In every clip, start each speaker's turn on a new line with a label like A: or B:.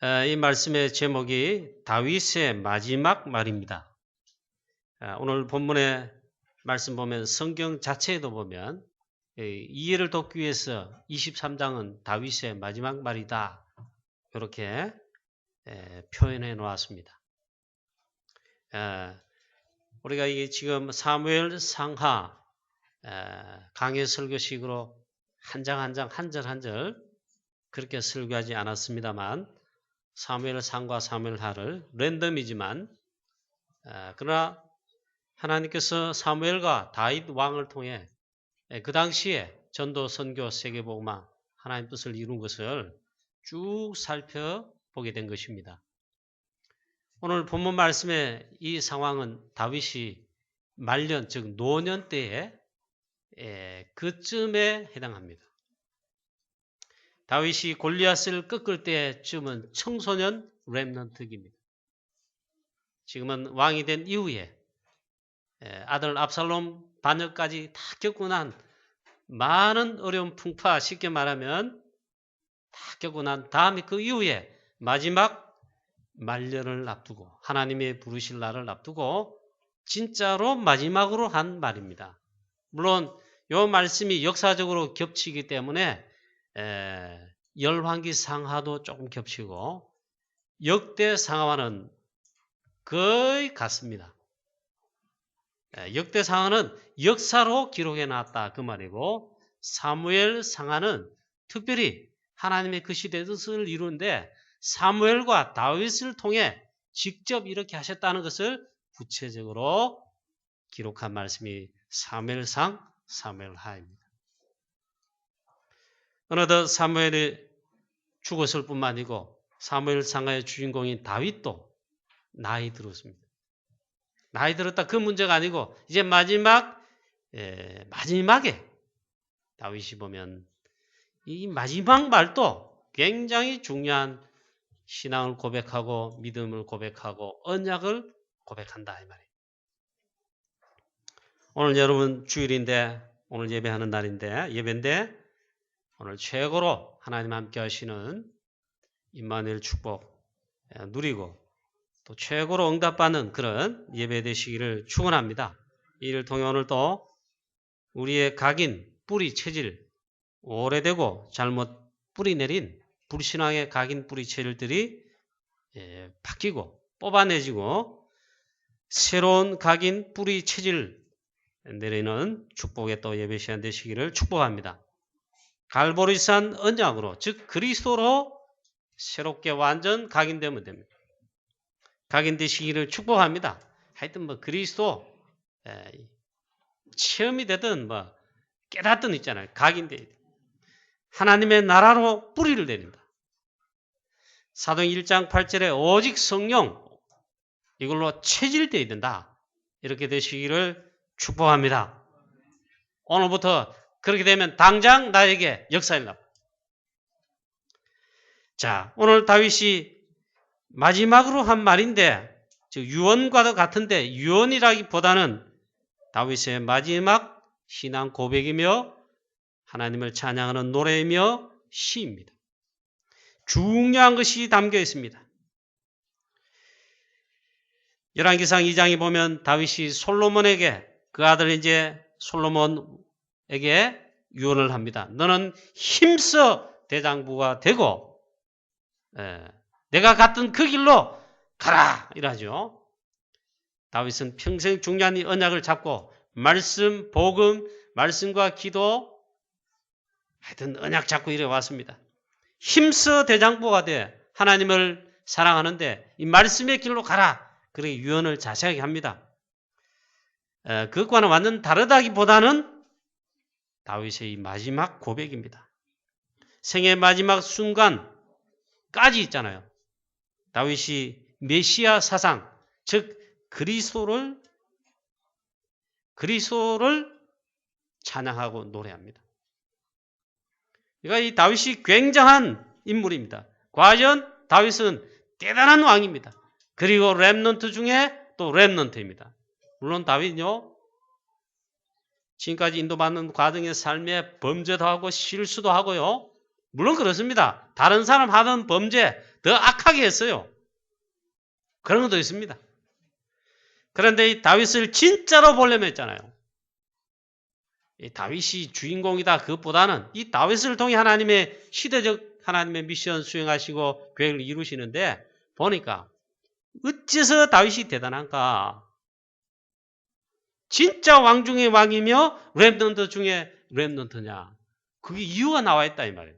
A: 이 말씀의 제목이 다윗의 마지막 말입니다. 오늘 본문의 말씀 보면 성경 자체에도 보면 이해를 돕기 위해서 23장은 다윗의 마지막 말이다. 이렇게 표현해 놓았습니다. 우리가 이게 지금 사무엘 상하 강해 설교식으로 한 장 한 장 한 절 한 절 그렇게 설교하지 않았습니다만 사무엘 상과 사무엘 하를 랜덤이지만 그러나 하나님께서 사무엘과 다윗 왕을 통해 그 당시에 전도, 선교, 세계복음화 하나님 뜻을 이룬 것을 쭉 살펴보게 된 것입니다. 오늘 본문 말씀의 이 상황은 다윗이 말년 즉 노년 때에 그쯤에 해당합니다. 다윗이 골리앗을 꺾을 때쯤은 청소년 렘넌트입니다. 지금은 왕이 된 이후에 아들 압살롬 반역까지 다 겪고 난 많은 어려운 풍파, 쉽게 말하면 다 겪고 난 다음에 그 이후에 마지막 말년을 앞두고 하나님의 부르실 날을 앞두고 진짜로 마지막으로 한 말입니다. 물론 이 말씀이 역사적으로 겹치기 때문에 열왕기 상하도 조금 겹치고 역대 상하와는 거의 같습니다. 역대 상하는 역사로 기록해 놨다 그 말이고 사무엘 상하는 특별히 하나님의 그 시대의 뜻을 이루는데 사무엘과 다윗을 통해 직접 이렇게 하셨다는 것을 구체적으로 기록한 말씀이 사무엘상, 사무엘하입니다. 어느덧 사무엘이 죽었을 뿐만 아니고 사무엘상하의 주인공인 다윗도 나이 들었습니다. 나이 들었다 그 문제가 아니고 이제 마지막에 다윗이 보면 이 마지막 말도 굉장히 중요한 신앙을 고백하고 믿음을 고백하고 언약을 고백한다 이 말이에요. 오늘 여러분 주일인데 오늘 예배하는 날인데 예배인데 오늘 최고로 하나님 함께 하시는 임마누엘 축복 누리고 또 최고로 응답받는 그런 예배 되시기를 축원합니다. 이를 통해 오늘도 우리의 각인, 뿌리, 체질 오래되고 잘못 뿌리 내린 불신앙의 각인, 뿌리, 체질들이 바뀌고 뽑아내지고 새로운 각인, 뿌리, 체질 내리는 축복의 또 예배 시간 되시기를 축복합니다. 갈보리산 언약으로 즉 그리스도로 새롭게 완전 각인되면 됩니다. 각인되시기를 축복합니다. 하여튼 뭐 그리스도 체험이 되든 뭐 깨닫든 있잖아요. 각인돼야 돼. 하나님의 나라로 뿌리를 내린다. 사도행 1장 8절에 오직 성령 이걸로 체질되어야 된다. 이렇게 되시기를 축복합니다. 오늘부터 그렇게 되면 당장 나에게 역사 일어납니다. 자, 오늘 다윗이 마지막으로 한 말인데 즉 유언과도 같은데 유언이라기보다는 다윗의 마지막 신앙 고백이며 하나님을 찬양하는 노래이며 시입니다. 중요한 것이 담겨 있습니다. 열왕기상 2장에 보면 다윗이 솔로몬에게 그 아들 이제 솔로몬에게 유언을 합니다. 너는 힘써 대장부가 되고 내가 갔던 그 길로 가라 이러죠. 다윗은 평생 중요한 이 언약을 잡고 말씀, 복음, 말씀과 기도 하여튼 언약 잡고 이래 왔습니다. 힘써 대장부가 돼 하나님을 사랑하는데 이 말씀의 길로 가라. 그렇게 유언을 자세하게 합니다. 그것과는 완전 다르다기보다는 다윗의 이 마지막 고백입니다. 생의 마지막 순간까지 있잖아요. 다윗이 메시아 사상, 즉 그리스도를 찬양하고 노래합니다. 그러니까 이 다윗이 굉장한 인물입니다. 과연 다윗은 대단한 왕입니다. 그리고 렘넌트 중에 또 렘넌트입니다. 물론 다윗은요, 지금까지 인도받는 과정의 삶에 범죄도 하고 실수도 하고요. 물론 그렇습니다. 다른 사람 하던 범죄, 더 악하게 했어요. 그런 것도 있습니다. 그런데 이 다윗을 진짜로 보려면 했잖아요. 이 다윗이 주인공이다 그것보다는 이 다윗을 통해 하나님의 시대적 하나님의 미션 수행하시고 계획을 이루시는데 보니까 어째서 다윗이 대단한가? 진짜 왕 중의 왕이며 렘넌트 중에 렘넌트냐? 그게 이유가 나와 있다 이 말이에요.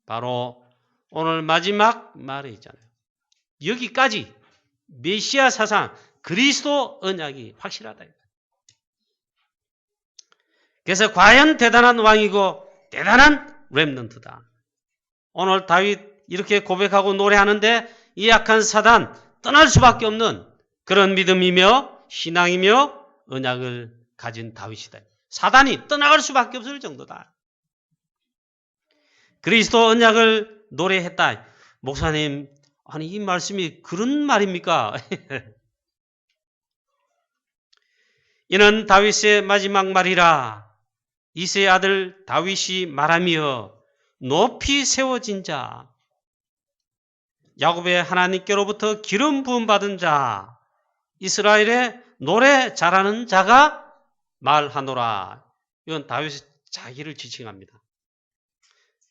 A: 바로 오늘 마지막 말에 있잖아요. 여기까지 메시아 사상 그리스도 언약이 확실하다. 그래서 과연 대단한 왕이고 대단한 렘넌트다. 오늘 다윗 이렇게 고백하고 노래하는데 이 약한 사단 떠날 수밖에 없는 그런 믿음이며 신앙이며 언약을 가진 다윗이다. 사단이 떠나갈 수밖에 없을 정도다. 그리스도 언약을 노래했다. 목사님, 아니 이 말씀이 그런 말입니까? 이는 다윗의 마지막 말이라. 이새의 아들 다윗이 말하며 높이 세워진 자, 야곱의 하나님께로부터 기름 부음 받은 자, 이스라엘의 노래 잘하는 자가 말하노라. 이건 다윗이 자기를 지칭합니다.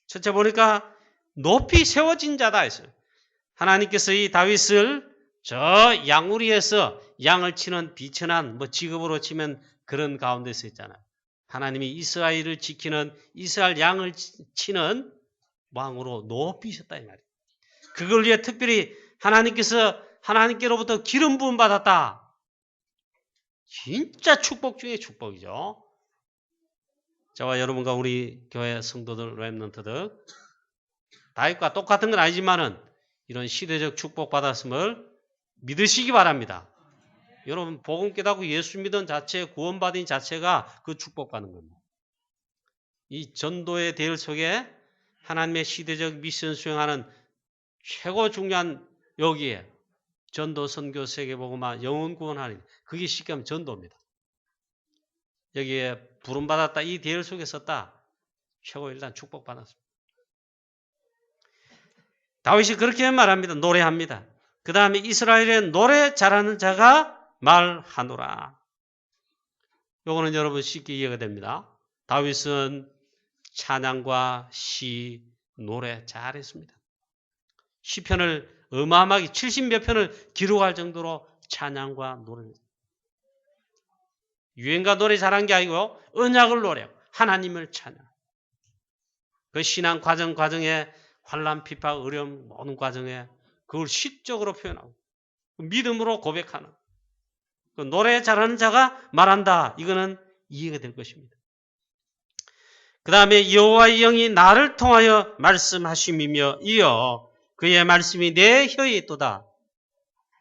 A: 첫째 보니까 높이 세워진 자다 했어요. 하나님께서 이 다윗을 저 양우리에서 양을 치는 비천한 직업으로 치면 그런 가운데서 있잖아요. 하나님이 이스라엘을 지키는 이스라엘 양을 치는 왕으로 높이셨다 이 말이에요. 그걸 위해 특별히 하나님께로부터 기름 부음 받았다. 진짜 축복 중에 축복이죠. 저와 여러분과 우리 교회 성도들, 렘넌트들 다윗과 똑같은 건 아니지만은 이런 시대적 축복 받았음을 믿으시기 바랍니다. 여러분 복음 깨닫고 예수 믿은 자체, 구원받은 자체가 그 축복받는 겁니다. 이 전도의 대열 속에 하나님의 시대적 미션 수행하는 최고 중요한 여기에 전도, 선교, 세계복음화, 영혼 구원하는 그게 쉽게 하면 전도입니다. 여기에 부름받았다. 이 대열 속에 섰다. 최고 일단 축복받았습니다. 다윗이 그렇게 말합니다. 노래합니다. 그 다음에 이스라엘의 노래 잘하는 자가 말하노라. 요거는 여러분 쉽게 이해가 됩니다. 다윗은 찬양과 시, 노래 잘했습니다. 시편을 어마어마하게 70몇 편을 기록할 정도로 찬양과 노래를 유행가 노래 잘한 게 아니고 언약을 노래하고 하나님을 찬양. 그 신앙 과정에 환난, 비파, 어려움 모든 과정에 그걸 시적으로 표현하고 믿음으로 고백하는 그 노래 잘하는 자가 말한다. 이거는 이해가 될 것입니다. 그 다음에 여호와의 영이 나를 통하여 말씀하심이며 이어 그의 말씀이 내 혀에 있도다.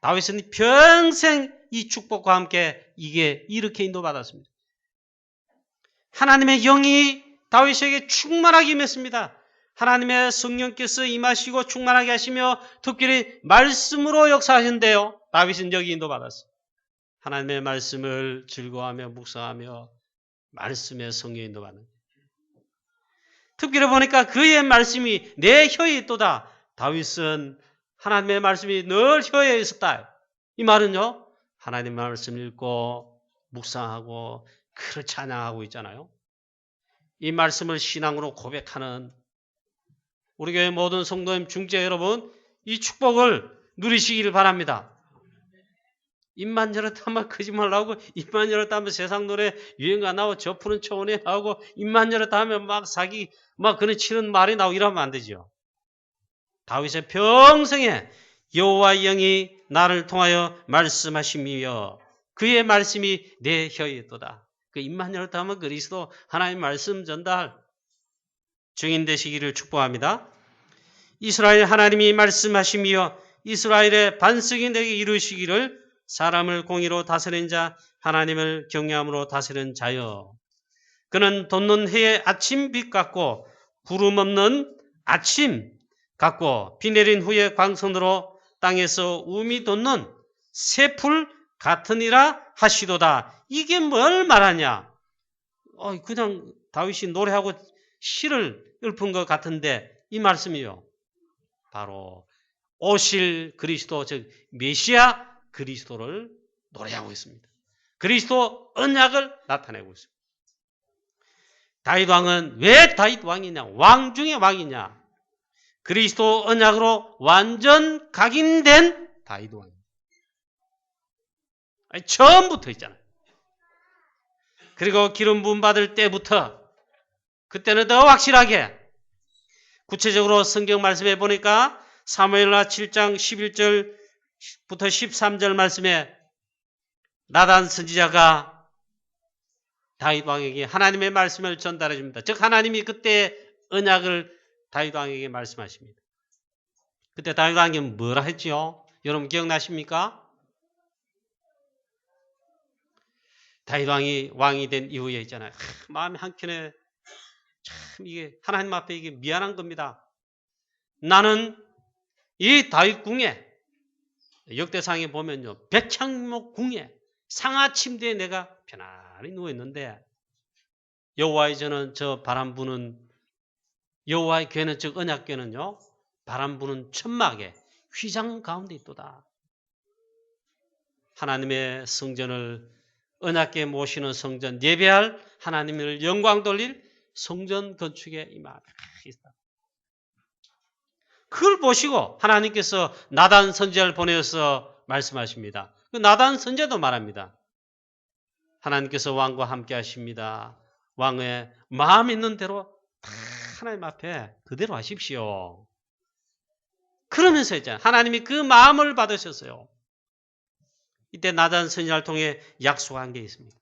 A: 다윗은 평생 이 축복과 함께 이게 이렇게 인도받았습니다. 하나님의 영이 다윗에게 충만하게 임했습니다. 하나님의 성령께서 임하시고 충만하게 하시며 특별히 말씀으로 역사하신대요. 다윗은 여기 인도받았어요. 하나님의 말씀을 즐거워하며 묵상하며 말씀의 성령 인도받는. 특별히 보니까 그의 말씀이 내 혀에 있도다. 다윗은 하나님의 말씀이 늘 혀에 있었다. 이 말은요. 하나님의 말씀을 읽고 묵상하고 그를 찬양하고 있잖아요. 이 말씀을 신앙으로 고백하는 우리 교회 모든 성도님 중재 여러분 이 축복을 누리시기를 바랍니다. 입만 열었다 하면 거짓말 하고 입만 열었다 하면 세상 노래 유행가 나오고 저 푸른 초원에 나오고 입만 열었다 하면 막 사기 막 그런 치는 말이 나오고 이러면 안 되죠. 다윗의 평생에 여호와의 영이 나를 통하여 말씀하심이여 그의 말씀이 내 혀에 있도다. 그 입만 열었다 하면 그리스도 하나님의 말씀 전달 증인 되시기를 축복합니다. 이스라엘 하나님이 말씀하심이여 이스라엘의 반석이 내게 이루시기를 사람을 공의로 다스린 자 하나님을 경외함으로 다스린 자여 그는 돋는 해의 아침 빛 같고 구름 없는 아침 같고 비 내린 후에 광선으로 땅에서 우미 돋는 새풀 같으니라 하시도다. 이게 뭘 말하냐? 그냥 다윗이 노래하고 시를 읊은 것 같은데 이 말씀이요. 바로 오실 그리스도, 즉 메시아 그리스도를 노래하고 있습니다. 그리스도 언약을 나타내고 있습니다. 다윗 왕은 왜 다윗 왕이냐? 왕 중의 왕이냐? 그리스도 언약으로 완전 각인된 다윗 왕입니다. 아니, 처음부터 있잖아요. 그리고 기름 부음 받을 때부터, 그때는 더 확실하게, 구체적으로 성경 말씀에 보니까 사무엘하 7장 11절부터 13절 말씀에 나단 선지자가 다윗 왕에게 하나님의 말씀을 전달해 줍니다. 즉 하나님이 그때 언약을 다윗 왕에게 말씀하십니다. 그때 다윗 왕이 뭐라 했지요? 여러분 기억나십니까? 다윗 왕이 된 이후에 있잖아요. 마음이 한켠에 참 이게 하나님 앞에 이게 미안한 겁니다. 나는 이 다윗 궁에, 역대상에 보면요, 백향목 궁에 상하 침대에 내가 편안히 누워 있는데 여호와의 저는 저 바람 부는 여호와의 궤는, 즉 언약궤는요, 바람 부는 천막에 휘장 가운데 있도다. 하나님의 성전을, 언약궤 모시는 성전, 예배할 하나님을 영광 돌릴 성전 건축에 임하다. 그걸 보시고 하나님께서 나단 선지자를 보내어서 말씀하십니다. 그 나단 선지자도 말합니다. 하나님께서 왕과 함께 하십니다. 왕의 마음 있는 대로 다 하나님 앞에 그대로 하십시오. 그러면서 있잖아요. 하나님이 그 마음을 받으셨어요. 이때 나단 선지자를 통해 약속한 게 있습니다.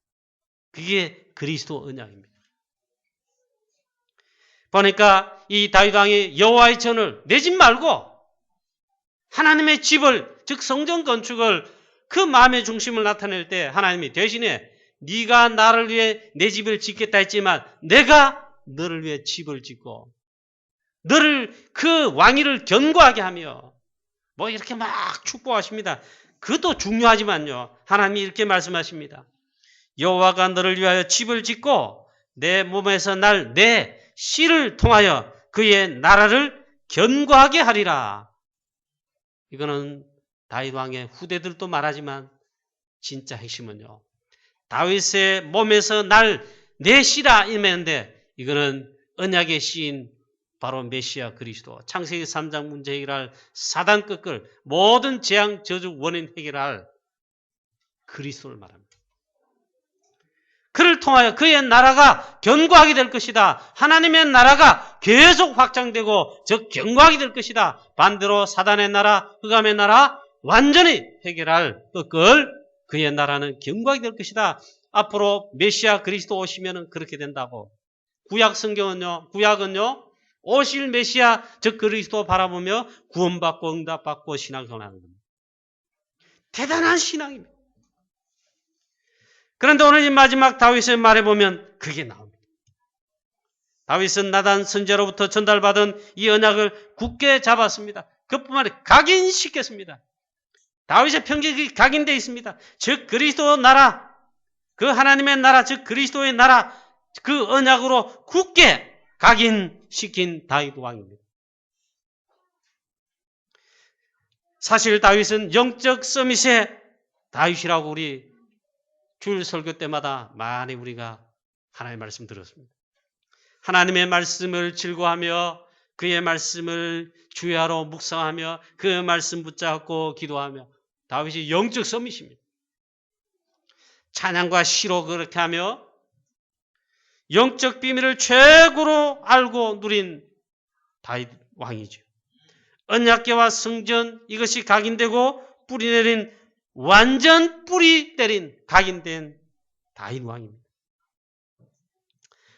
A: 그게 그리스도 언약입니다. 보니까 이 다윗 왕이 여호와의 전을 내 집 말고 하나님의 집을, 즉 성전 건축을, 그 마음의 중심을 나타낼 때 하나님이 대신에 네가 나를 위해 내 집을 짓겠다 했지만 내가 너를 위해 집을 짓고 너를 그 왕위를 견고하게 하며 뭐 이렇게 막 축복하십니다. 그것도 중요하지만요, 하나님이 이렇게 말씀하십니다. 여호와가 너를 위하여 집을 짓고 내 몸에서 날 내 씨를 통하여 그의 나라를 견고하게 하리라. 이거는 다윗 왕의 후대들도 말하지만 진짜 핵심은요, 다윗의 몸에서 날 내 씨라 이랬는데 이거는 언약의 씨인 바로 메시아 그리스도, 창세기 3장 문제 해결할 사단 끝을, 모든 재앙 저주 원인 해결할 그리스도를 말합니다. 그를 통하여 그의 나라가 견고하게 될 것이다. 하나님의 나라가 계속 확장되고 즉 견고하게 될 것이다. 반대로 사단의 나라, 흑암의 나라 완전히 해결할 끝을, 그의 나라는 견고하게 될 것이다. 앞으로 메시아 그리스도 오시면 그렇게 된다고. 구약 성경은요, 구약은요, 오실 메시아 즉 그리스도 바라보며 구원받고 응답받고 신앙생활하는 겁니다. 대단한 신앙입니다. 그런데 오늘 이 마지막 다윗의 말에 보면 그게 나옵니다. 다윗은 나단 선지자로부터 전달받은 이 언약을 굳게 잡았습니다. 그뿐만 아니라 각인시켰습니다. 다윗의 평생이 각인되어 있습니다. 즉 그리스도 나라, 그 하나님의 나라, 즉 그리스도의 나라, 그 언약으로 굳게 각인시킨 다윗 왕입니다. 사실 다윗은 영적 서밋의 다윗이라고 우리 주일 설교 때마다 많이 우리가 하나님의 말씀 들었습니다. 하나님의 말씀을 즐거워하며 그의 말씀을 주야로 묵상하며 그 말씀 붙잡고 기도하며 다윗이 영적 서밋입니다. 찬양과 시로 그렇게 하며 영적 비밀을 최고로 알고 누린 다윗 왕이죠. 언약궤와 성전, 이것이 각인되고 뿌리 내린, 완전 뿌리 때린 각인된 다윗 왕입니다.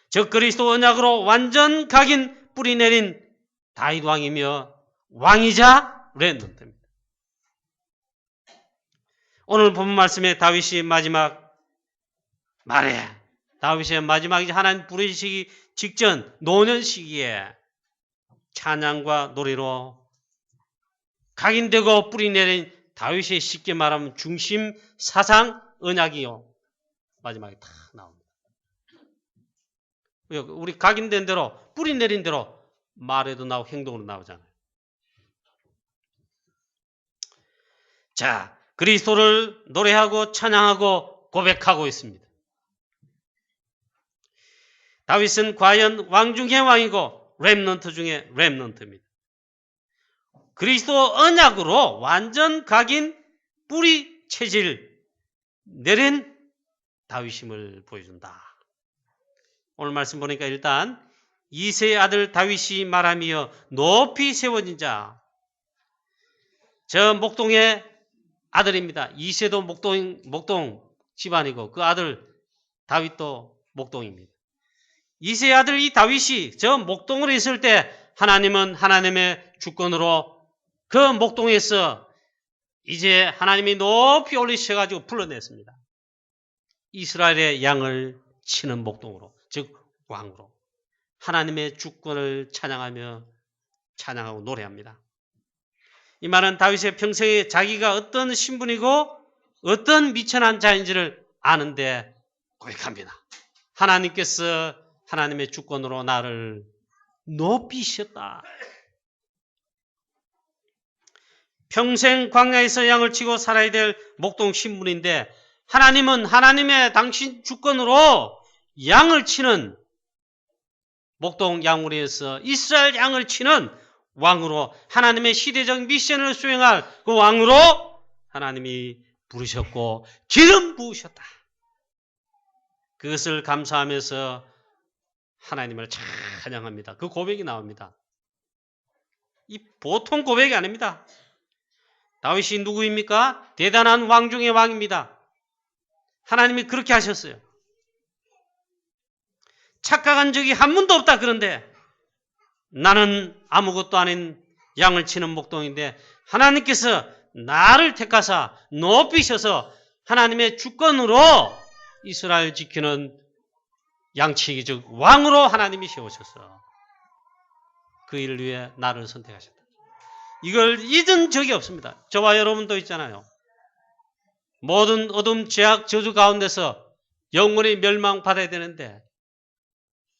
A: 즉 그리스도 언약으로 완전 각인 뿌리 내린 다윗 왕이며 왕이자 랜던입니다. 오늘 본 말씀에 다윗이 마지막 말에, 다윗의 마지막이자 하나님 부르시기 직전 노년 시기에 찬양과 노래로 각인되고 뿌리 내린 다윗의 쉽게 말하면 중심 사상 언약이요, 마지막에 다 나옵니다. 우리 각인된 대로, 뿌리 내린 대로 말에도 나오고 행동으로 나오잖아요. 자, 그리스도를 노래하고 찬양하고 고백하고 있습니다. 다윗은 과연 왕 중의 왕이고 렘넌트 중에 렘넌트입니다. 그리스도 언약으로 완전 각인 뿌리 체질 내린 다윗임을 보여준다. 오늘 말씀 보니까 일단 이새의 아들 다윗이 말하며 높이 세워진 자. 저 목동의 아들입니다. 이새도 목동 집안이고 그 아들 다윗도 목동입니다. 이새의 아들 이 다윗이 저 목동으로 있을 때 하나님은 하나님의 주권으로 그 목동에서 이제 하나님이 높이 올리셔가지고 불러냈습니다. 이스라엘의 양을 치는 목동으로, 즉 왕으로 하나님의 주권을 찬양하고 노래합니다. 이 말은 다윗의 평생에 자기가 어떤 신분이고 어떤 미천한 자인지를 아는데 고백합니다. 하나님께서 하나님의 주권으로 나를 높이셨다. 평생 광야에서 양을 치고 살아야 될 목동 신분인데 하나님은 하나님의 당신 주권으로 양을 치는 목동 양우리에서 이스라엘 양을 치는 왕으로 하나님의 시대적 미션을 수행할 그 왕으로 하나님이 부르셨고 기름 부으셨다. 그것을 감사하면서 하나님을 찬양합니다. 그 고백이 나옵니다. 이 보통 고백이 아닙니다. 다윗이 누구입니까? 대단한 왕 중의 왕입니다. 하나님이 그렇게 하셨어요. 착각한 적이 한 번도 없다. 그런데 나는 아무것도 아닌 양을 치는 목동인데 하나님께서 나를 택하사 높이셔서 하나님의 주권으로 이스라엘 지키는 양치기 즉 왕으로 하나님이 세우셔서 그 일을 위해 나를 선택하셨다. 이걸 잊은 적이 없습니다. 저와 여러분도 있잖아요. 모든 어둠, 죄악, 저주 가운데서 영원히 멸망받아야 되는데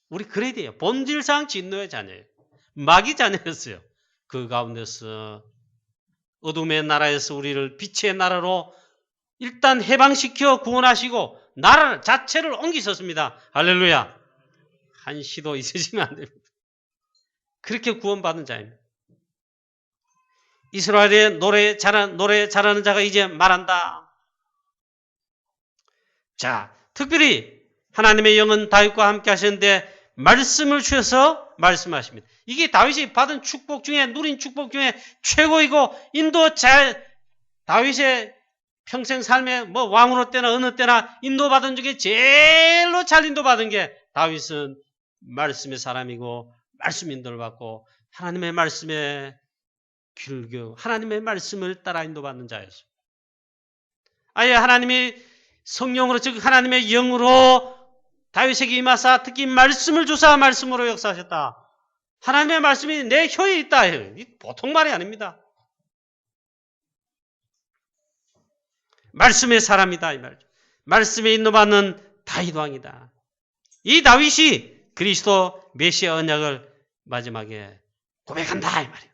A: 우리 그래야 돼요. 본질상 진노의 자녀예요. 마귀 자녀였어요. 그 가운데서 어둠의 나라에서 우리를 빛의 나라로 일단 해방시켜 구원하시고 나라 자체를 옮기셨습니다. 할렐루야. 한시도 있으시면 안 됩니다. 그렇게 구원받은 자입니다. 이스라엘의 노래 잘하는 자가 이제 말한다. 자, 특별히 하나님의 영은 다윗과 함께 하셨는데 말씀을 주셔서 말씀하십니다. 이게 다윗이 받은 축복 중에 누린 축복 중에 최고이고 다윗의 평생 삶에 왕으로 때나 어느 때나 인도받은 중에 제일로 잘 인도받은 게 다윗은 말씀의 사람이고 말씀 인도를 받고 하나님의 말씀에 하나님의 말씀을 따라 인도받는 자였어요. 아예 하나님이 성령으로 즉 하나님의 영으로 다윗에게 임하사 특히 말씀을 주사 말씀으로 역사하셨다. 하나님의 말씀이 내 혀에 있다. 보통 말이 아닙니다. 말씀의 사람이다 이 말이죠. 말씀에 인도받는 다윗 왕이다. 이 다윗이 그리스도 메시아 언약을 마지막에 고백한다 이 말이에요.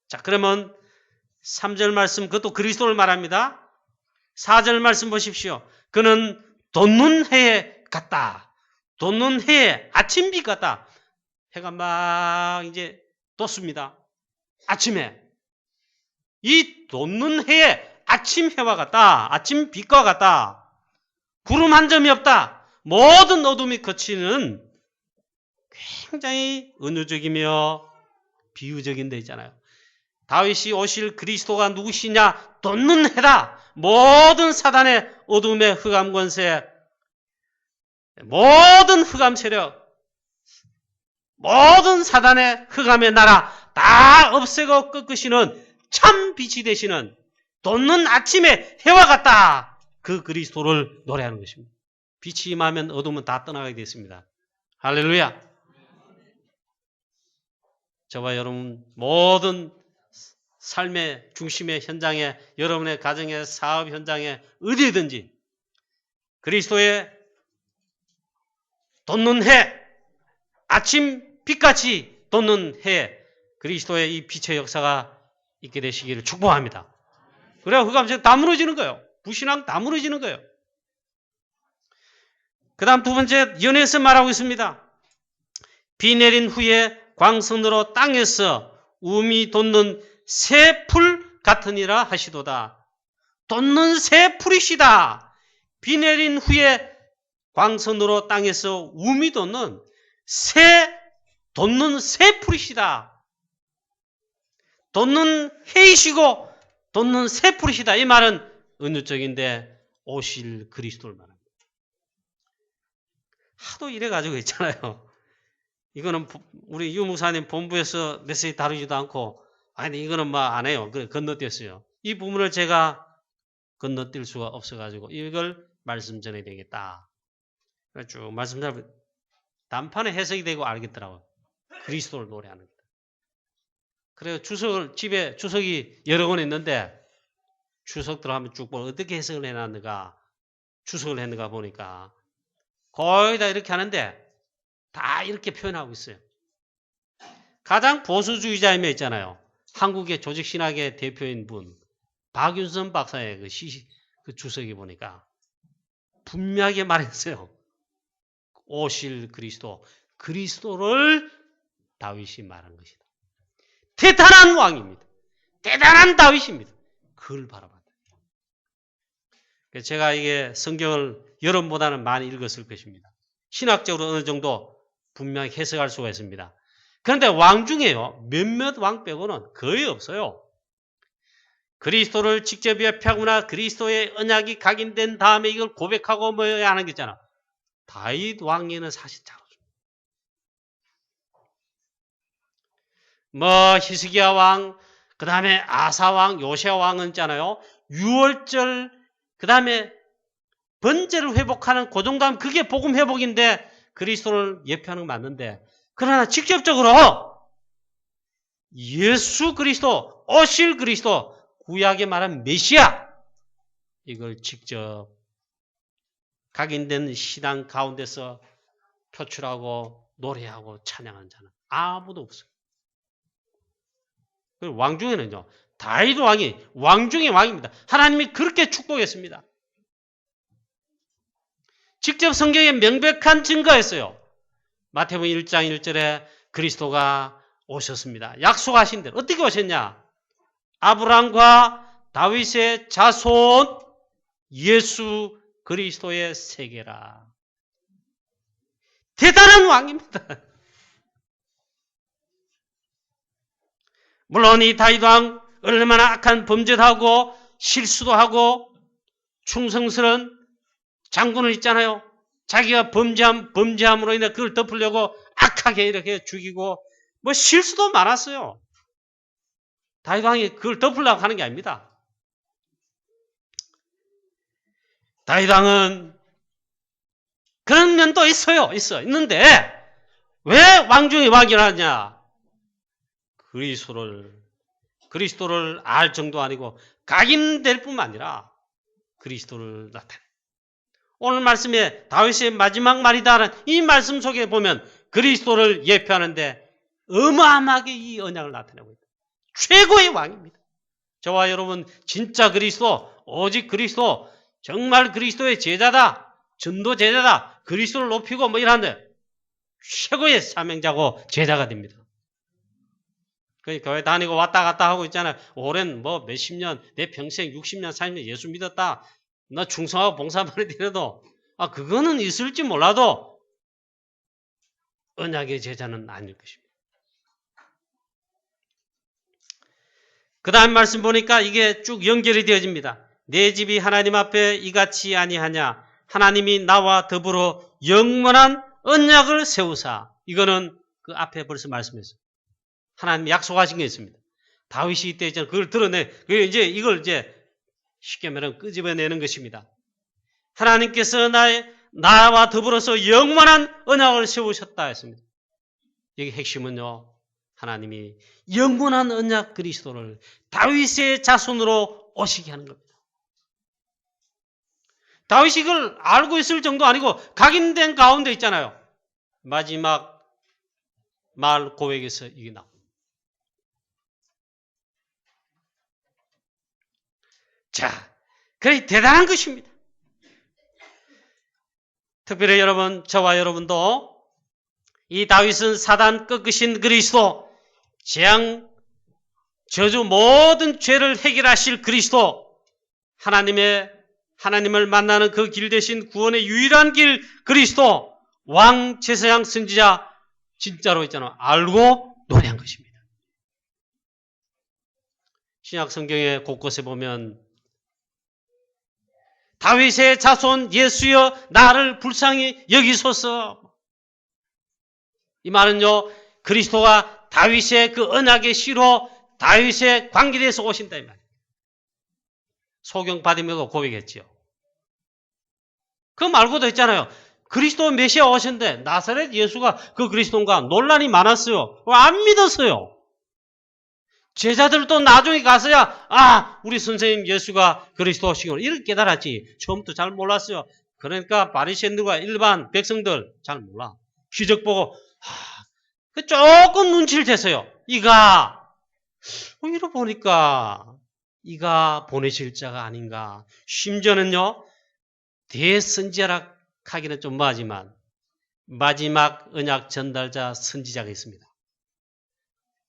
A: 자, 그러면 3절 말씀 그것도 그리스도를 말합니다. 4절 말씀 보십시오. 그는 돋는 해에 같다. 돋는 해에 아침빛 같다. 해가 막 이제 돋습니다. 아침에. 이 돋는 해에 아침 해와 같다. 아침 빛과 같다. 구름 한 점이 없다. 모든 어둠이 거치는 굉장히 은유적이며 비유적인 데 있잖아요. 다윗이 오실 그리스도가 누구시냐? 돋는 해다. 모든 사단의 어둠의 흑암 권세, 모든 흑암 세력, 모든 사단의 흑암의 나라 다 없애고 꺾으시는 참 빛이 되시는 돋는 아침의 해와 같다. 그 그리스도를 노래하는 것입니다. 빛이 임하면 어둠은 다 떠나가게 됐습니다. 할렐루야. 저와 여러분 모든 삶의 중심의 현장에 여러분의 가정의 사업 현장에 어디든지 그리스도의 돋는 해 아침 빛같이 돋는 해 그리스도의 이 빛의 역사가 있게 되시기를 축복합니다. 그래야 그 감정 다 무너지는 거예요. 부신앙 다 무너지는 거예요. 그 다음 두 번째, 연애에서 말하고 있습니다. 비 내린 후에 광선으로 땅에서 우미 돋는 새 풀 같으니라 하시도다. 돋는 새 풀이시다. 비 내린 후에 광선으로 땅에서 우미 돋는 새 풀이시다. 돋는 해이시고 돋는 새 풀이시다. 이 말은 은유적인데 오실 그리스도를 말합니다. 하도 이래가지고 있잖아요. 이거는 우리 유 목사님 본부에서 메시지 다루지도 않고 아니 이거는 뭐 안 해요. 건너뛰었어요. 이 부분을 제가 건너뛸 수가 없어가지고 이걸 말씀 전해야 되겠다. 쭉 말씀 잘 단판에 해석이 되고 알겠더라고요. 그리스도를 노래하는 것. 그래서 집에 주석이 여러 권 있는데 주석 들어가면 쭉 보면 어떻게 해석을 해놨는가 주석을 했는가 보니까 거의 다 이렇게 하는데 다 이렇게 표현하고 있어요. 가장 보수주의자이며 있잖아요. 한국의 조직신학의 대표인 분 박윤선 박사의 그 주석이 보니까 분명하게 말했어요. 오실 그리스도를 다윗이 말한 것이다. 대단한 왕입니다. 대단한 다윗입니다. 그걸 바라봤다. 제가 이게 성경을 여러분보다는 많이 읽었을 것입니다. 신학적으로 어느 정도 분명히 해석할 수가 있습니다. 그런데 왕 중에요. 몇몇 왕 빼고는 거의 없어요. 그리스도를 직접 예표하거나 그리스도의 언약이 각인된 다음에 이걸 고백하고 뭐 하는 게 있잖아. 다윗 왕에는 사실 잘 없습니다. 뭐 히스기야 왕, 그 다음에 아사 왕, 요시야 왕은 있잖아요. 유월절, 그 다음에 번제를 회복하는 그 정도 하면 그게 복음 회복인데 그리스도를 예표하는 건 맞는데 그러나 직접적으로 예수 그리스도, 오실 그리스도, 구약에 말한 메시아 이걸 직접 각인된 신앙 가운데서 표출하고 노래하고 찬양하는 자는 아무도 없어요. 왕 중에는요. 다윗 왕이 왕 중의 왕입니다. 하나님이 그렇게 축복했습니다. 직접 성경에 명백한 증거가 있어요. 마태복음 1장 1절에 그리스도가 오셨습니다. 약속하신 대로 어떻게 오셨냐? 아브라함과 다윗의 자손 예수 그리스도의 세계라. 대단한 왕입니다. 물론 이 다윗 왕 얼마나 악한 범죄도 하고 실수도 하고 충성스러운 장군을 있잖아요. 자기가 범죄함으로 인해 그걸 덮으려고 악하게 이렇게 죽이고 뭐 실수도 많았어요. 다윗 왕이 그걸 덮으려고 하는 게 아닙니다. 다윗 왕은 그런 면도 있어요. 있는데 왜 왕 중에 왕이라냐? 그리스도를 알 정도 아니고 각인될 뿐만 아니라 그리스도를 나타내. 오늘 말씀에 다윗의 마지막 말이다라는 이 말씀 속에 보면 그리스도를 예표하는데 어마어마하게 이 언약을 나타내고 있다. 최고의 왕입니다. 저와 여러분 진짜 그리스도, 오직 그리스도, 정말 그리스도의 제자다, 전도 제자다, 그리스도를 높이고 뭐 이러는데 최고의 사명자고 제자가 됩니다. 교회 다니고 왔다 갔다 하고 있잖아요. 오랜 뭐 몇십 년, 내 평생 60년, 40년 예수 믿었다. 나 충성하고 봉사만 해도 그거는 있을지 몰라도 언약의 제자는 아닐 것입니다. 그 다음 말씀 보니까 이게 쭉 연결이 되어집니다. 내 집이 하나님 앞에 이같이 아니하냐. 하나님이 나와 더불어 영원한 언약을 세우사. 이거는 그 앞에 벌써 말씀했어요. 하나님이 약속하신 게 있습니다. 다윗이 이때 있잖아요. 그걸 드러내. 이걸 쉽게 말하면 끄집어내는 것입니다. 하나님께서 나와 더불어서 영원한 언약을 세우셨다 했습니다. 여기 핵심은요. 하나님이 영원한 언약 그리스도를 다윗의 자손으로 오시게 하는 겁니다. 다윗이 이걸 알고 있을 정도 아니고 각인된 가운데 있잖아요. 마지막 말 고백에서 이게 나옵니다. 자, 그래 대단한 것입니다. 특별히 여러분, 저와 여러분도 이 다윗은 사단 꺾으신 그리스도, 재앙, 저주 모든 죄를 해결하실 그리스도, 하나님을 만나는 그 길 대신 구원의 유일한 길 그리스도, 왕 제사장 선지자 진짜로 있잖아. 알고 노래한 것입니다. 신약 성경의 곳곳에 보면 다윗의 자손 예수여 나를 불쌍히 여기소서. 이 말은요, 그리스도가 다윗의 그 언약의 씨로 다윗의 관계에서 오신다 이 말이에요. 소경 받으면서 고백했지요. 그 말고도 있잖아요. 그리스도 메시아 오신데 나사렛 예수가 그 그리스도인가 논란이 많았어요. 안 믿었어요. 제자들도 나중에 가서야 우리 선생님 예수가 그리스도시구나 이렇게 깨달았지. 처음부터 잘 몰랐어요. 그러니까 바리새인들과 일반 백성들 잘 몰라. 기적 보고 조금 눈치를 챘어요. 이가 이러 보니까 이가 보내실 자가 아닌가. 심지어는요. 대선지자라 하기는 좀 뭐하지만 마지막 언약 전달자 선지자가 있습니다.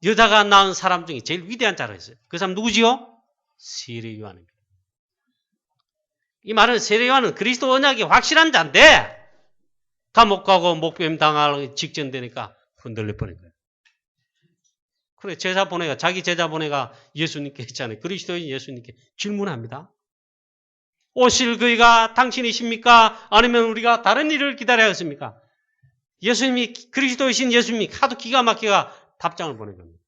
A: 여자가 낳은 사람 중에 제일 위대한 자가 있어요. 그 사람 누구지요? 세례 요한입니다. 이 말은 세례 요한은 그리스도 언약이 확실한 자인데 감옥 가고 목뱀 당할 직전 되니까 흔들릴 뻔한 거예요. 그래 자기 제자 보내가 예수님께 했잖아요. 그리스도인 예수님께 질문합니다. 오실 그이가 당신이십니까? 아니면 우리가 다른 일을 기다려야겠습니까? 예수님이 그리스도이신 예수님이 하도 기가 막히가 답장을 보낸 겁니다.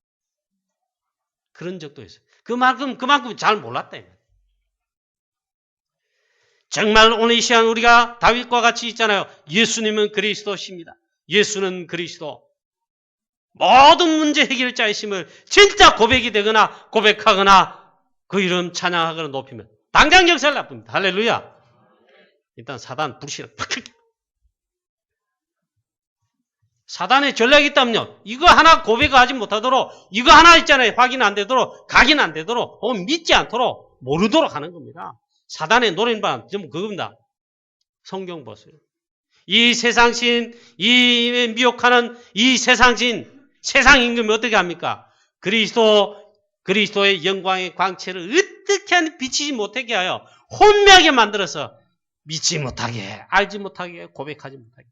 A: 그런 적도 있어요. 그만큼 잘 몰랐다. 정말 오늘 이 시간 우리가 다윗과 같이 있잖아요. 예수님은 그리스도십니다. 예수는 그리스도. 모든 문제 해결자이심을 진짜 고백이 되거나 고백하거나 그 이름 찬양하거나 높이면 당장 역사를 나쁩니다. 할렐루야. 일단 사단 불씨를 팍. 사단의 전략이 있다면요. 이거 하나 고백하지 못하도록 이거 하나 있잖아요. 확인 안 되도록 각인 안 되도록 믿지 않도록 모르도록 하는 겁니다. 사단의 노래방 전부 그겁니다. 성경 보세요. 이 세상신 이 미혹하는 이 세상신 세상 임금이 어떻게 합니까? 그리스도의 영광의 광채를 어떻게 하니 비치지 못하게 하여 혼미하게 만들어서 믿지 못하게 알지 못하게 고백하지 못하게.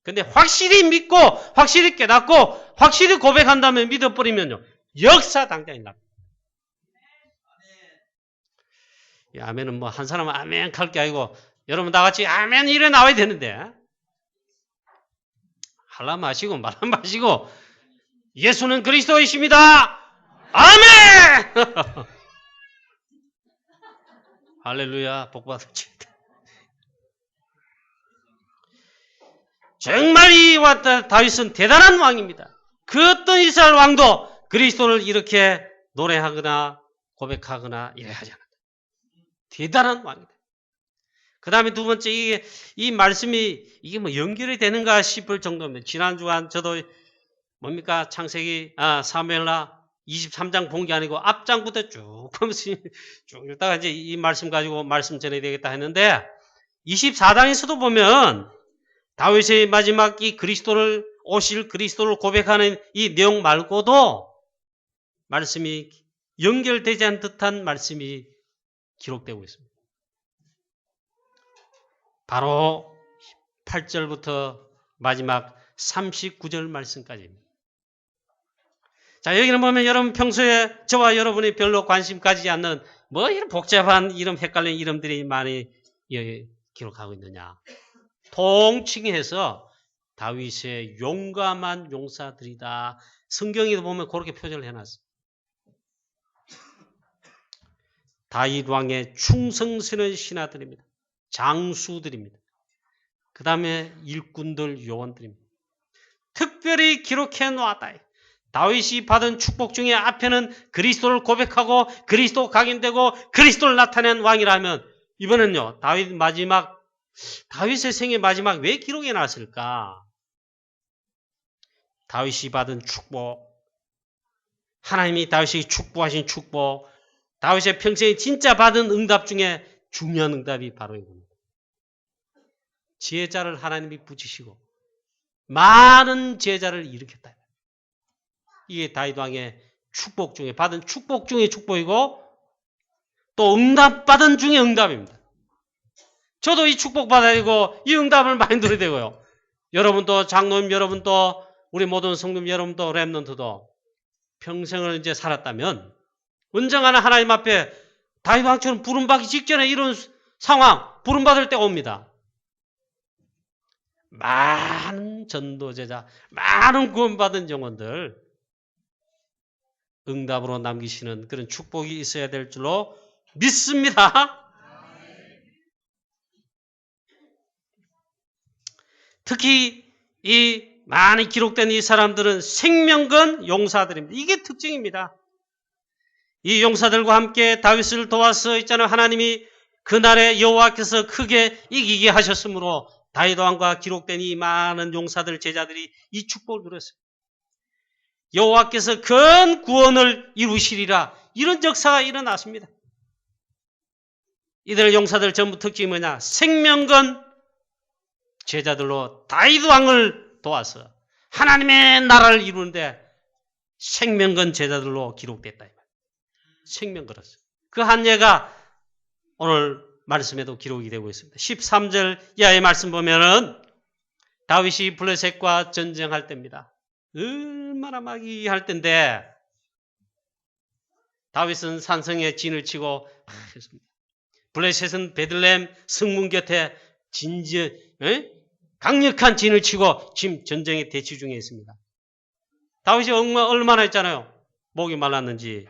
A: 근데 확실히 믿고 확실히 깨닫고 확실히 고백한다면 믿어버리면요. 역사 당장이 납니다. 이 아멘은 뭐 한 사람은 아멘 할 게 아니고 여러분 다 같이 아멘 이래 나와야 되는데 할라 마시고 말라 마시고 예수는 그리스도이십니다. 아멘! 할렐루야 복받을지. 정말 이 다윗은 대단한 왕입니다. 그 어떤 이스라엘 왕도 그리스도를 이렇게 노래하거나 고백하거나 이래 하지 않았다. 대단한 왕이다. 그 다음에 두 번째 이 말씀이 이게 뭐 연결이 되는가 싶을 정도면 지난주간 저도 뭡니까 창세기 사무엘하 23장 본 게 아니고 앞장부터 쭉 보면서 쭉 읽다가 이제 이 말씀 가지고 말씀 전해야 되겠다 했는데 24장에서도 보면 다윗의 마지막 이 오실 그리스도를 고백하는 이 내용 말고도 말씀이 연결되지 않은 듯한 말씀이 기록되고 있습니다. 바로 8절부터 마지막 39절 말씀까지입니다. 자, 여기는 보면 여러분 평소에 저와 여러분이 별로 관심 가지지 않는 뭐 이런 복잡한 이름 헷갈리는 이름들이 많이 기록하고 있느냐. 통칭해서 다윗의 용감한 용사들이다. 성경에도 보면 그렇게 표현을 해놨어요. 다윗 왕의 충성스러운 신하들입니다. 장수들입니다. 그 다음에 일꾼들, 요원들입니다. 특별히 기록해 놓았다. 다윗이 받은 축복 중에 앞에는 그리스도를 고백하고 그리스도 각인되고 그리스도를 나타낸 왕이라면 이번엔요. 다윗의 생애 마지막 왜 기록해 놨을까? 다윗이 받은 축복, 하나님이 다윗에게 축복하신 축복, 다윗의 평생에 진짜 받은 응답 중에 중요한 응답이 바로 이겁니다. 제자를 하나님이 붙이시고 많은 제자를 일으켰다. 이게 다윗 왕의 축복 중에 받은 축복 중에 축복이고 또 응답받은 중에 응답입니다. 저도 이 축복 받아야고 이 응답을 많이 누려야 되고요. 여러분도 장로님 여러분도 우리 모든 성도님 여러분도 렘넌트도 평생을 이제 살았다면 언젠가는 하나님 앞에 다윗 왕처럼 부름받기 직전에 이런 상황 부름받을 때가 옵니다. 많은 전도제자, 많은 구원받은 영혼들 응답으로 남기시는 그런 축복이 있어야 될 줄로 믿습니다. 특히 이 많이 기록된 이 사람들은 생명건 용사들입니다. 이게 특징입니다. 이 용사들과 함께 다윗을 도와서 있잖아요. 하나님이 그날에 여호와께서 크게 이기게 하셨으므로 다윗 왕과 기록된 이 많은 용사들 제자들이 이 축복을 누렸어요. 여호와께서 큰 구원을 이루시리라 이런 역사가 일어났습니다. 이들 용사들 전부 특징이 뭐냐? 생명건 제자들로 다윗 왕을 도와서 하나님의 나라를 이루는데 생명건 제자들로 기록됐다. 생명건이었어요. 그 한 예가 오늘 말씀에도 기록이 되고 있습니다. 13절 이하의 말씀 보면은 다윗이 블레셋과 전쟁할 때입니다. 얼마나 막이할 때인데 다윗은 산성에 진을 치고 블레셋은 베들레헴 성문 곁에 강력한 진을 치고 지금 전쟁에 대치 중에 있습니다. 다윗이 얼마나 했잖아요. 목이 말랐는지.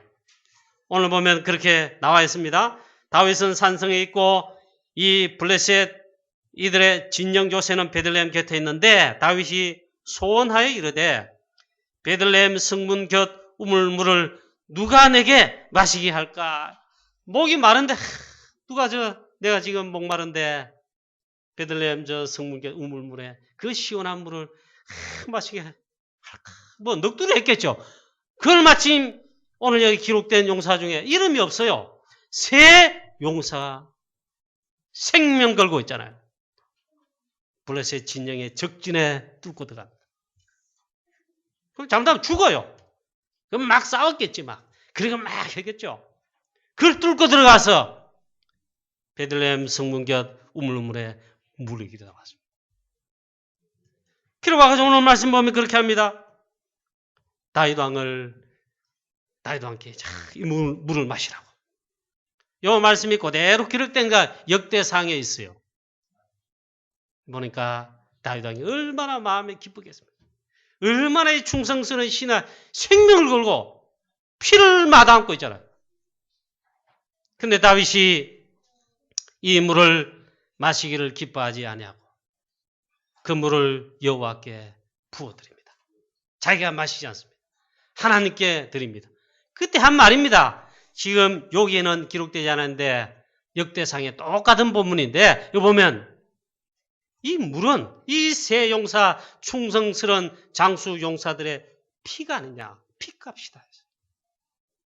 A: 오늘 보면 그렇게 나와 있습니다. 다윗은 산성에 있고 이 블레셋 이들의 진영 요새는 베들레헴 곁에 있는데 다윗이 소원하여 이르되 베들레헴 성문 곁 우물물을 누가 내게 마시게 할까? 목이 마른데 누가 내가 지금 목 마른데 베들레헴 저 성문 곁 우물물에 그 시원한 물을 마시게 할까? 뭐 넋두리 했겠죠. 그걸 마침 오늘 여기 기록된 용사 중에 이름이 없어요. 세 용사가 생명 걸고 있잖아요. 블레셋 진영의 적진에 뚫고 들어갑니다. 그럼 잘못하면 죽어요. 그럼 막 싸웠겠지 막. 그리고 막 했겠죠. 그걸 뚫고 들어가서 베들레헴 성문 곁 우물물에 물이 들어갔습니다. 그리고 와가지고 오늘 말씀 보면 그렇게 합니다. 다윗 왕께 이 물을 마시라고. 이 말씀이 그대로 기록된가 역대상에 있어요. 보니까 다윗 왕이 얼마나 마음에 기쁘겠습니까? 얼마나 이 충성스러운 신하 생명을 걸고 피를 마다않고 있잖아요. 근데 다윗이 이 물을 마시기를 기뻐하지 아니하고 그 물을 여호와께 부어드립니다. 자기가 마시지 않습니다. 하나님께 드립니다. 그때 한 말입니다. 지금 여기에는 기록되지 않았는데 역대상에 똑같은 본문인데 여기 보면 이 물은 이 세 용사 충성스러운 장수 용사들의 피가 아니냐. 피값이다.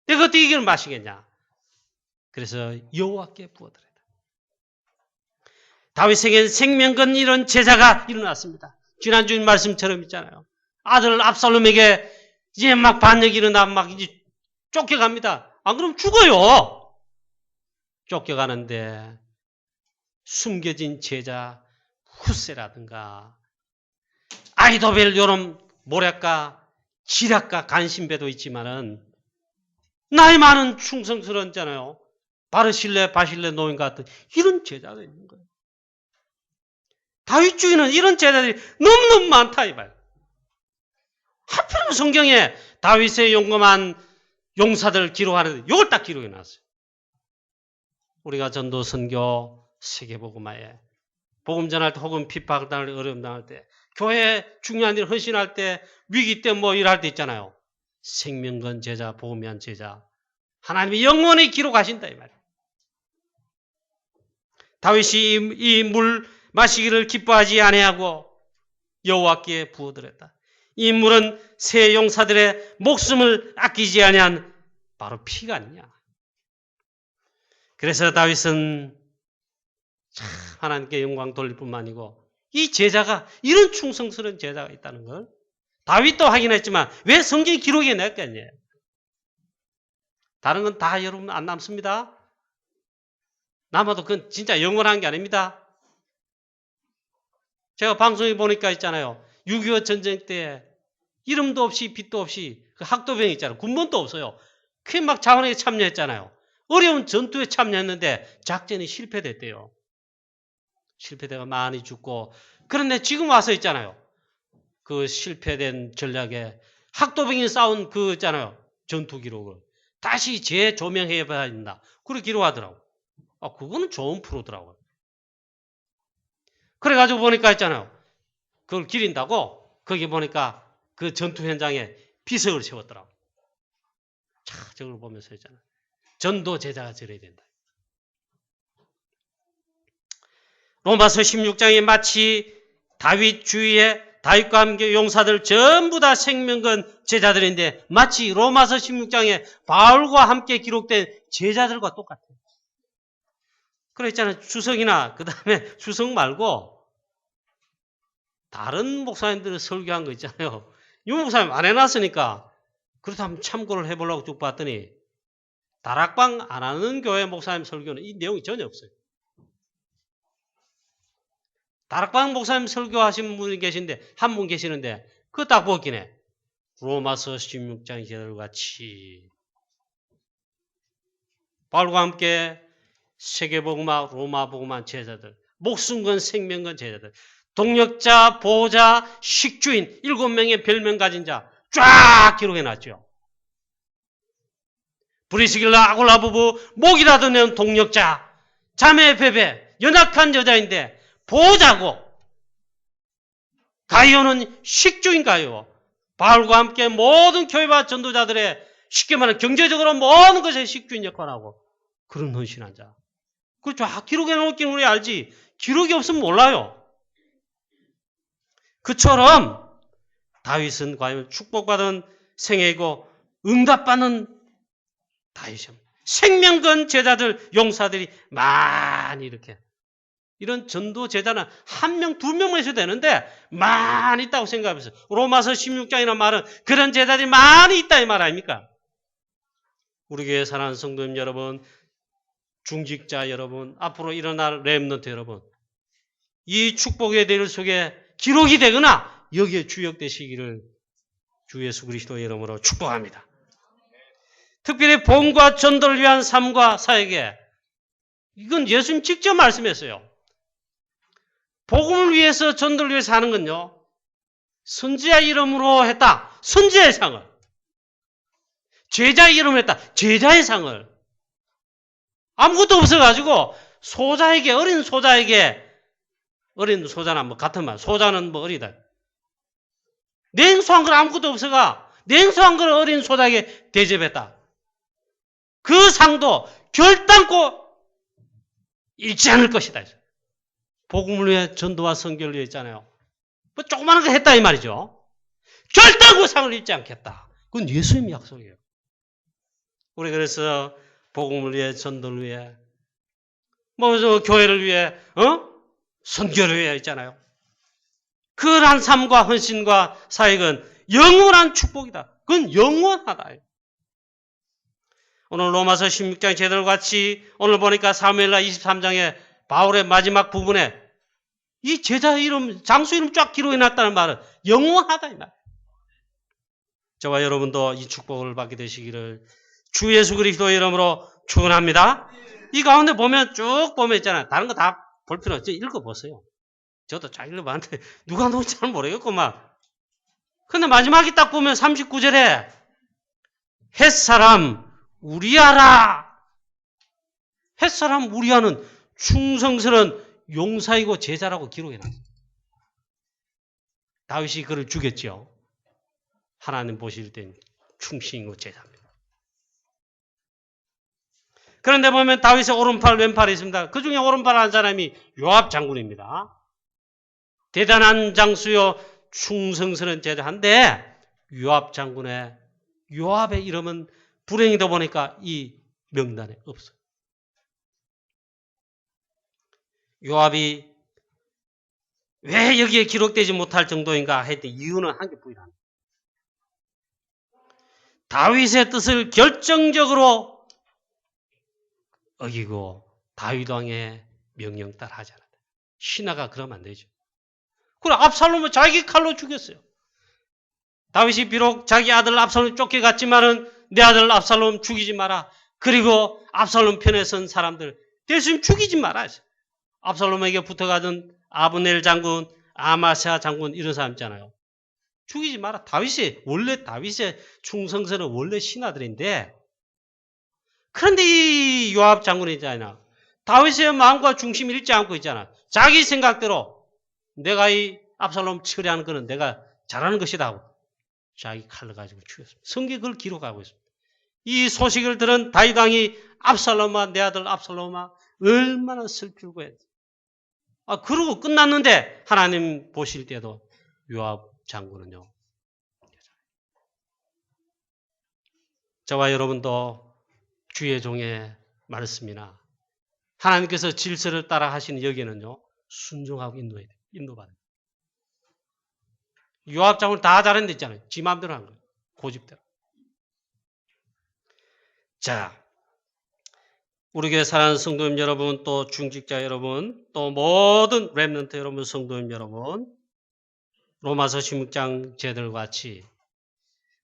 A: 내가 어떻게 이걸 마시겠냐. 그래서 여호와께 부어드렸다. 다윗에게는 생명건 이런 제자가 일어났습니다. 지난주 말씀처럼 있잖아요. 아들 압살롬에게 이제 막 반역이 일어나 막 이제 쫓겨갑니다. 안 그러면 죽어요. 쫓겨가는데 숨겨진 제자 후세라든가 아이도벨 요런 모략가 지략가 간신배도 있지만은 나이 많은 충성스러운잖아요. 바르실레 바실레 노인 같은 이런 제자가 있는 거예요. 다윗 주위는 이런 제자들이 너무너무 많다 이 말. 하필이면 성경에 다윗의 용감한 용사들을 기록하는데 이걸 딱 기록해 놨어요. 우리가 전도 선교 세계복음화에 복음 전할 때 혹은 핍박을 당할 때 어려움 당할 때 교회 중요한 일 헌신할 때 위기 때 뭐 일할 때 있잖아요. 생명건 제자 복음한 제자 하나님이 영원히 기록하신다 이 말이에요. 다윗이 이 물 마시기를 기뻐하지 아니하고 여호와께 부어드렸다. 이 물은 세 용사들의 목숨을 아끼지 아니한 바로 피가 아니냐. 그래서 다윗은 참 하나님께 영광 돌릴 뿐만 아니고 이 제자가 이런 충성스러운 제자가 있다는 걸 다윗도 확인했지만 왜 성경이 기록해 냈겠냐. 다른 건 다 여러분 안 남습니다. 남아도 그건 진짜 영원한 게 아닙니다. 제가 방송에 보니까 있잖아요. 6.25 전쟁 때 이름도 없이 빛도 없이 그 학도병 있잖아요. 군번도 없어요. 그게 막 자원에 참여했잖아요. 어려운 전투에 참여했는데 작전이 실패됐대요. 실패되가 많이 죽고. 그런데 지금 와서 있잖아요. 그 실패된 전략에 학도병이 싸운 그 있잖아요. 전투 기록을 다시 재조명해봐야 된다. 그렇게 기록하더라고. 그거는 좋은 프로더라고요. 그래가지고 보니까 있잖아요. 그걸 기린다고 거기 보니까 그 전투 현장에 비석을 세웠더라고. 자, 저걸 보면서 있잖아요. 전도 제자가 저래야 된다. 로마서 16장에 마치 다윗 주위에 다윗과 함께 용사들 전부 다 생명건 제자들인데 마치 로마서 16장에 바울과 함께 기록된 제자들과 똑같아요. 그래 있잖아요. 주석이나 그 다음에 주석 말고 다른 목사님들은 설교한 거 있잖아요. 이 목사님 안 해놨으니까 그렇다 한번 참고를 해보려고 쭉 봤더니 다락방 안 하는 교회 목사님 설교는 이 내용이 전혀 없어요. 다락방 목사님 설교하신 분이 계신데 한 분 계시는데 그거 딱 보긴 해. 로마서 16장 제자들같이 바울과 함께 세계복음화 로마복음화 제자들 목숨 건 생명 건 제자들 동력자, 보호자, 식주인 7명의 별명 가진 자 쫙 기록해놨죠. 브리스길라 아굴라 부부 목이라도 내는 동력자 자매 베베 연약한 여자인데 보호자고 가이오는 식주인 가이오 바울과 함께 모든 교회와 전도자들의 쉽게 말하면 경제적으로 모든 것에 식주인 역할을 하고 그런 헌신한 자. 그렇죠. 기록해 놓긴 우리 알지. 기록이 없으면 몰라요. 그처럼 다윗은 과연 축복받은 생애이고 응답받는 다윗이요. 생명건 제자들 용사들이 많이 이렇게 이런 전도 제자는 1명, 2명만 있어도 되는데 많이 있다고 생각하면서 로마서 16장이라는 말은 그런 제자들이 많이 있다 이 말 아닙니까? 우리 교회 사랑하는 성도님 여러분, 중직자 여러분, 앞으로 일어날 렘넌트 여러분, 이 축복의 대를 속에 기록이 되거나 여기에 주역되시기를 주 예수 그리스도의 이름으로 축복합니다. 특별히 복음과 전도를 위한 삶과 사역에 이건 예수님 직접 말씀했어요. 복음을 위해서 전도를 위해서 하는 건요. 선지자 이름으로 했다. 선지자의 상을. 제자 이름으로 했다. 제자의 상을. 아무것도 없어가지고 소자에게 어린 소자에게 어린 소자나 뭐 같은 말 소자는 뭐 어리다. 냉소한 걸 아무것도 없어가 냉소한 걸 어린 소자에게 대접했다. 그 상도 결단코 잃지 않을 것이다. 복음을 위해 전도와 선교를 위해 했잖아요. 뭐 조그마한 거 했다 이 말이죠. 결단코 상을 잃지 않겠다. 그건 예수님의 약속이에요. 우리 그래서 복음을 위해 전도를 위해 뭐 교회를 위해 선교를 위해 있잖아요. 그러한 삶과 헌신과 사역은 영원한 축복이다. 그건 영원하다. 오늘 로마서 16장 제자들과 같이 오늘 보니까 사무엘하 23장의 바울의 마지막 부분에 이 제자 이름, 장수 이름 쫙 기록해놨다는 말은 영원하다 이 말. 저와 여러분도 이 축복을 받게 되시기를 주 예수 그리스도의 이름으로 축원합니다. 이 가운데 보면 쭉 보면 있잖아요. 다른 거 다 볼 필요 없죠. 읽어보세요. 저도 잘 읽어봤는데 누가 누군지 잘 모르겠구만. 근데 마지막에 딱 보면 39절에 햇사람 우리아라. 햇사람 우리아는 충성스러운 용사이고 제자라고 기록해놨어요. 다윗이 그를 죽였죠. 하나님 보실 땐 충신이고 제자입니다. 그런데 보면 다윗의 오른팔 왼팔이 있습니다. 그 중에 오른팔 한 사람이 요압 장군입니다. 대단한 장수요 충성스러운 제자인데 요압의 이름은 불행히도 보니까 이 명단에 없어요. 요압이 왜 여기에 기록되지 못할 정도인가 했더니 이유는 한 개뿐이랍니다. 다윗의 뜻을 결정적으로 어기고 다윗 왕의 명령 따라 하지 않았다. 신하가 그러면 안 되죠. 그럼 압살롬은 자기 칼로 죽였어요. 다윗이 비록 자기 아들 압살롬 쫓겨갔지만은 내 아들 압살롬 죽이지 마라. 그리고 압살롬 편에 선 사람들 대신 죽이지 마라. 압살롬에게 붙어가던 아브넬 장군, 아마스야 장군 이런 사람 있잖아요. 죽이지 마라. 원래 다윗의 충성스러운 원래 신하들인데 그런데 이 요압 장군이 있잖아. 다윗의 마음과 중심이 잃지 않고 있잖아. 자기 생각대로 내가 이 압살롬 처리하는 거는 내가 잘하는 것이다 하고 자기 칼을 가지고 죽였습니다. 성경에 그걸 기록하고 있습니다. 이 소식을 들은 다윗 왕이 압살롬아 내 아들 압살롬아 얼마나 슬프고 했어. 그러고 끝났는데 하나님 보실 때도 요압 장군은요. 저와 여러분도 주의 종의 말씀이나 하나님께서 질서를 따라 하시는 여기는요. 순종하고 인도받아요. 요압 장군 다 잘했는데 있잖아요. 지 마음대로 한 거예요. 고집대로. 자, 우리 교회 사랑하는 성도님 여러분, 또 중직자 여러분, 또 모든 렘넌트 여러분, 성도님 여러분, 로마서 16장 제들과 같이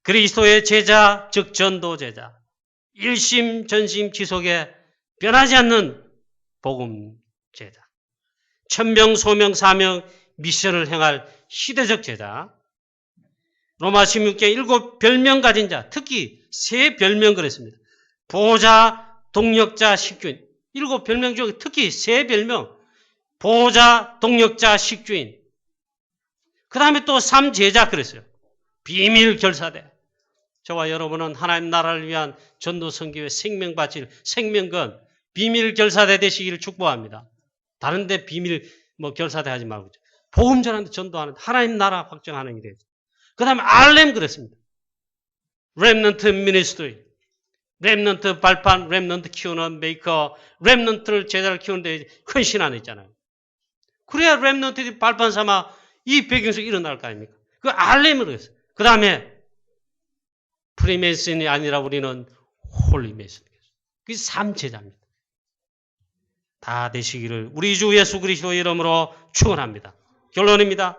A: 그리스도의 제자, 즉 전도 제자, 일심 전심 지속에 변하지 않는 복음 제자, 천명 소명 사명 미션을 행할 시대적 제자, 로마 16개 7별명 가진 자, 특히 3별명 그랬습니다. 보호자, 동력자, 식주인. 7별명 중에 특히 3별명. 보호자, 동력자, 식주인. 그 다음에 또 3제자 그랬어요. 비밀 결사대. 저와 여러분은 하나님 나라를 위한 전도 선교의 생명 바칠 생명건 비밀 결사대 되시기를 축복합니다. 다른 데 비밀 결사대 하지 말고 복음 전하는데 전도하는 하나님 나라 확정하는 일이에요. 그 다음에 RM 그랬습니다. 렘넌트 미니스트리. 렘넌트 발판, 렘넌트 키우는 메이커, 렘넌트를 제자를 키우는 데 큰 신앙이 있잖아요. 그래야 렘넌트들이 발판 삼아 이 배경에서 일어날 거 아닙니까? 그 RM으로 했어요. 그 다음에 프리메이슨이 아니라 우리는 홀리메이슨. 그게 3제자입니다. 다 되시기를 우리 주 예수 그리스도 이름으로 축원합니다. 결론입니다.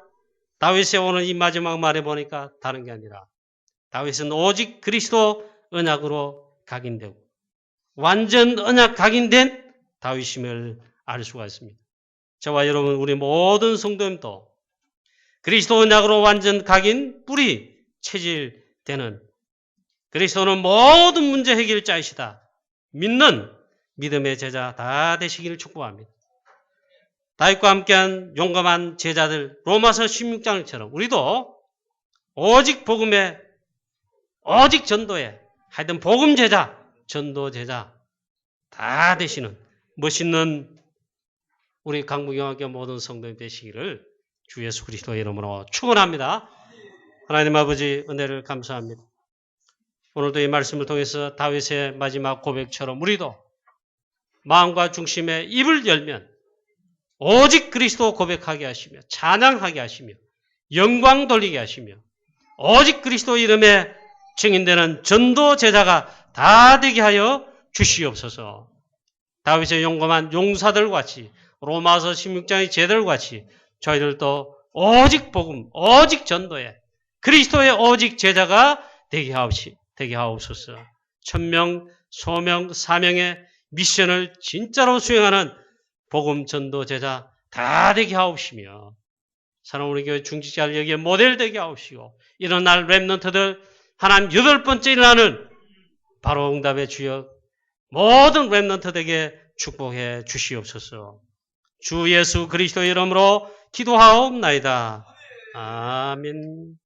A: 다윗의 오늘 이 마지막 말에 보니까 다른 게 아니라 다윗은 오직 그리스도 언약으로 각인되고 완전 언약 각인된 다윗임을 알 수가 있습니다. 저와 여러분 우리 모든 성도님도 그리스도 언약으로 완전 각인 뿌리 체질되는 그리스도는 모든 문제 해결자이시다. 믿는 믿음의 제자 다 되시기를 축복합니다. 다윗과 함께한 용감한 제자들 로마서 16장처럼 우리도 오직 복음에 오직 전도에 하여튼 복음 제자 전도 제자 다 되시는 멋있는 우리 강북영학교 모든 성도님 되시기를 주 예수 그리스도 이름으로 축원합니다. 하나님 아버지 은혜를 감사합니다. 오늘도 이 말씀을 통해서 다윗의 마지막 고백처럼 우리도 마음과 중심에 입을 열면 오직 그리스도 고백하게 하시며 찬양하게 하시며 영광 돌리게 하시며 오직 그리스도 이름에 증인되는 전도 제자가 다 되게 하여 주시옵소서. 다윗의 용감한 용사들과 같이 로마서 16장의 제들과 같이 저희들도 오직 복음, 오직 전도에 그리스도의 오직 제자가 되게 하옵소서. 천명, 소명, 사명의 미션을 진짜로 수행하는 복음 전도 제자 다 되게 하옵시며 사랑하는 우리 교회 중직자를 여기에 모델 되게 하옵시고 이런 날 렘넌트들 하나님 8번째 일어나는 바로 응답의 주역 모든 렘넌트들에게 축복해 주시옵소서. 주 예수 그리스도 이름으로 기도하옵나이다. 아멘.